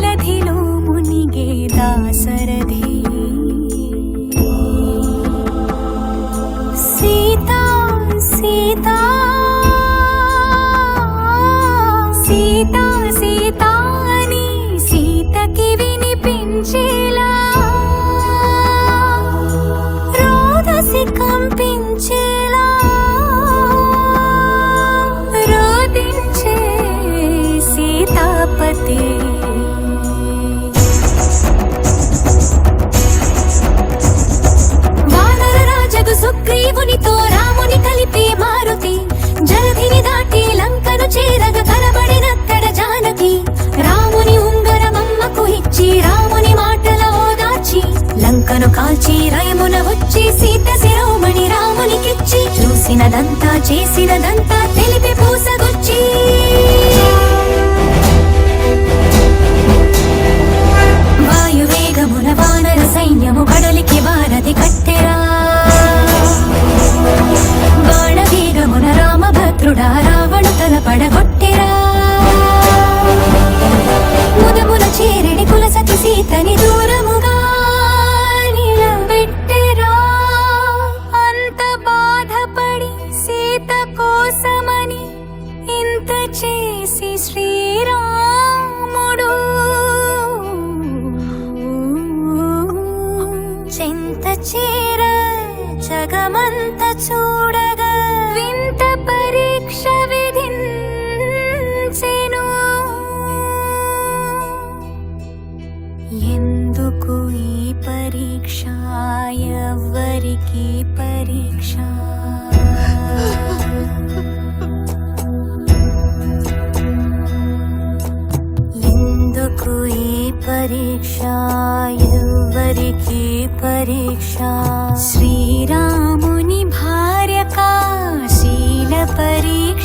జలధిలో మునిగే దాసరథి సీతా సీతా సీతా సీతా అని సీతకి వినిపించేలా రోదసి కంపించేలా రోదించే సీతాపతి వానర రాజగు సుగ్రీవునితో రాముని కలిపి మారుతి జలధిని దాటి లంకను చేరగ కనబడినత్తడ జానకి రాముని ఉంగరమమ్మకు ఇచ్చి రాముని మాటల ఓదార్చి లంకను కాల్చి రయమున వచ్చి సీత శిరోమణి రామునికిచ్చి చూసినదంతా చేసినదంతా తెలిపి పూసగొచ్చి వాయువేగమున వానర సైన్యము కడలికి వారధి కట్టెరా బాణవేగమున రామభద్రుడా రావణు తల పడగొట్టెరా ముదమున చేరిడి కులసతి సీతని దూరముగా నిలబెట్టెరా అంత బాధపడి సీత కోసమని ఇంత చేసి శ్రీరాముడు చింత చేర జగమంత చూడగా వింత పరీక్ష విధించెను ఎందుకు ఈ పరీక్ష ఎవ్వరికి పరీక్ష ఎందుకు ఈ పరీక్ష ఎవ్వరికి పరీక్ష శ్రీరాముని భార్య కాశీల పరీక్ష